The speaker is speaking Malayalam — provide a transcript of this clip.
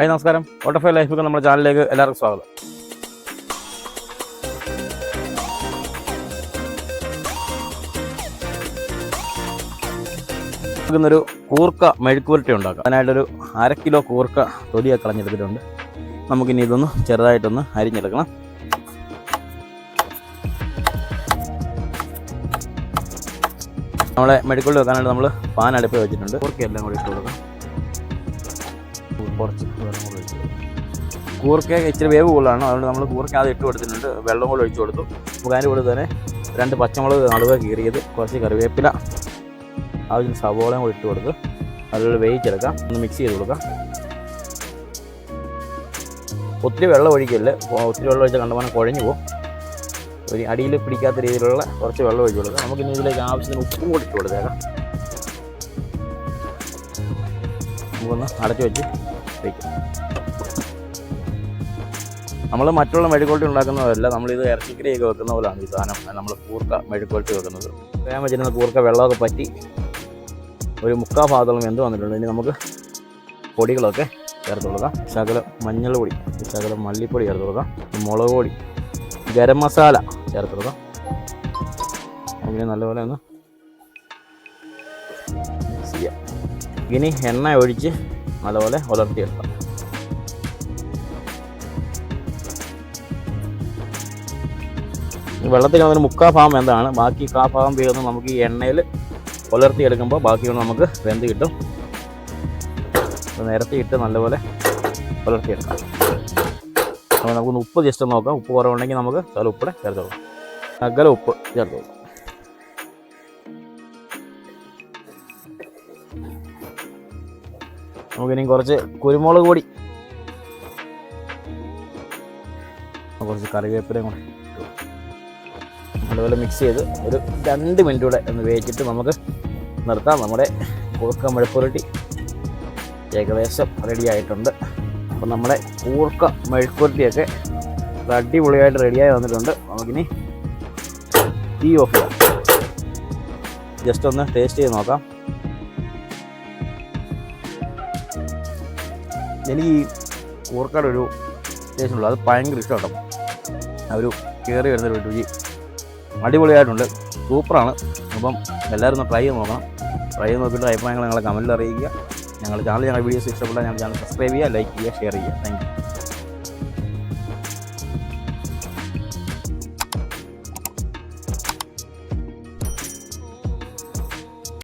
ഹായ് നമസ്കാരം. ഓട്ടോഫൈ ലൈഫ് നമ്മുടെ ചാനലിലേക്ക് എല്ലാവർക്കും സ്വാഗതം. ഒരു കൂർക്ക മെഴുക്കുവരട്ടി ഉണ്ടാക്കാം. അതിനായിട്ടൊരു 1/2 കിലോ കൂർക്ക തൊലിയൊക്കെ കളഞ്ഞെടുത്തിട്ടുണ്ട്. നമുക്കിനി ഇതൊന്ന് ചെറുതായിട്ടൊന്ന് അരിഞ്ഞെടുക്കണം. നമ്മളെ മെഴുക്കുവരട്ടി വെക്കാനായിട്ട് നമ്മൾ പാൻ അടുപ്പ് വെച്ചിട്ടുണ്ട്. കൂർക്കയെല്ലാം കൂടി ഇട്ട് കൊടുക്കാം. കുറച്ച് വെള്ളം കൂടി ഒഴിച്ചു കൊടുക്കും. കൂർക്ക ഇച്ചിരി വേവ് കൂടുതലാണ്, അതുകൊണ്ട് നമ്മൾ കൂർക്ക ആദ്യം ഇട്ട് കൊടുത്തിട്ടുണ്ട്. വെള്ളം കൂടി ഒഴിച്ചു കൊടുത്തു. നമുക്ക് അതിൻ്റെ കൂടെ തന്നെ 2 പച്ചമുളക് നടുവ കീറിയത്, കുറച്ച് കറിവേപ്പില, ആവശ്യം സവോളയും കൂടി ഇട്ട് കൊടുത്ത് അതുപോലെ വേവിച്ചെടുക്കാം. ഒന്ന് മിക്സ് ചെയ്ത് കൊടുക്കാം. ഒത്തിരി വെള്ളം ഒഴിക്കല്ലേ, ഒത്തിരി വെള്ളം ഒഴിച്ചാൽ കണ്ടമാനം കുഴഞ്ഞു പോകും. ഒരു അടിയിൽ പിടിക്കാത്ത രീതിയിലുള്ള കുറച്ച് വെള്ളം ഒഴിച്ചു കൊടുക്കാം. നമുക്കിനി ഇതിലേക്ക് ആവശ്യത്തിന് ഉപ്പും കൂടി ഇട്ട് കൊടുത്തേക്കാം. നമുക്കൊന്ന് അടച്ചു വെച്ച് വയ്ക്കും. നമ്മൾ മറ്റുള്ള മെഴുക്കുവരട്ടി ഉണ്ടാക്കുന്നതല്ല, നമ്മളിത് ഇറച്ചിക്കറിയൊക്കെ വെക്കുന്ന പോലെയാണ് ഈ സാധനം. നമ്മൾ കൂർക്ക മെഴുക്കുവരട്ടി വെക്കുന്നത്. വേഗം വെച്ചിരുന്ന കൂർക്ക വെള്ളമൊക്കെ പറ്റി ഒരു 3/4 ഭാഗത്തോളം വെന്ത് വന്നിട്ടുണ്ട്. ഇനി നമുക്ക് പൊടികളൊക്കെ ചേർത്ത് കൊടുക്കാം. ശകലം മഞ്ഞൾ പൊടി, ശകലം മല്ലിപ്പൊടി ചേർത്ത് കൊടുക്കാം. മുളക് പൊടി, ഗരം മസാല ചേർത്ത് കൊടുക്കാം. അങ്ങനെ നല്ലപോലെ ഒന്ന് മിക്സ് ചെയ്യാം. ഇനി എണ്ണ ഒഴിച്ച് നല്ലപോലെ ഉലർത്തിയെടുക്കാം. വെള്ളത്തിൽ അതിന് 3/4 ഭാഗം വെന്താണ്. ബാക്കി 1/4 ഭാഗം വേഗം നമുക്ക് ഈ എണ്ണയിൽ ഉലർത്തിയെടുക്കുമ്പോൾ ബാക്കിയൊന്ന് നമുക്ക് വെന്ത് കിട്ടും. അപ്പോൾ നിരത്തിയിട്ട് നല്ലപോലെ ഉലർത്തിയെടുക്കാം. അപ്പോൾ നമുക്കൊന്ന് ഉപ്പ് ജസ്റ്റ് നോക്കാം. ഉപ്പ് കുറവുണ്ടെങ്കിൽ നമുക്ക് ചില ഉപ്പിടെ ചേർത്ത് കൊടുക്കാം. ശകല ഉപ്പ് ചേർത്ത് കൊടുക്കാം. നമുക്കിനി കുറച്ച് കുരുമുളക് പൊടി, കുറച്ച് കറിവേപ്പിലയും കൂടെ അതുപോലെ മിക്സ് ചെയ്ത് ഒരു 2 മിനിറ്റ് കൂടെ ഒന്ന് വേവിച്ചിട്ട് നമുക്ക് നിർത്താം. നമ്മുടെ കൂർക്ക മെഴുക്കുവരട്ടി ഏകദേശം റെഡി ആയിട്ടുണ്ട്. അപ്പം നമ്മുടെ കൂർക്ക മെഴുക്കുവരട്ടിയൊക്കെ അടിപൊളിയായിട്ട് റെഡിയായി വന്നിട്ടുണ്ട്. നമുക്കിനി തീ ഓഫ് ചെയ്യാം. ജസ്റ്റ് ഒന്ന് ടേസ്റ്റ് ചെയ്ത് നോക്കാം. എനിക്ക് ഈ കൂർക്കയുടെ ഒരു ടേസ്റ്റ് ഉള്ളൂ, അത് ഭയങ്കര ഇഷ്ടമാണ്. ആ ഒരു കയറി വരുന്നൊരു രുചി അടിപൊളിയായിട്ടുണ്ട്, സൂപ്പറാണ്. അപ്പം എല്ലാവരും ഒന്ന് ട്രൈ ചെയ്ത് നോക്കണം. ട്രൈ ചെയ്ത് നോക്കിയിട്ട് അഭിപ്രായങ്ങൾ ഞങ്ങളെ കമൻറ്റിൽ അറിയിക്കുക. ഞങ്ങളുടെ വീഡിയോസ് ഇഷ്ടപ്പെട്ടാൽ ഞങ്ങളുടെ ചാനൽ സബ്സ്ക്രൈബ് ചെയ്യുക, ലൈക്ക് ചെയ്യുക, ഷെയർ ചെയ്യുക. Thank you.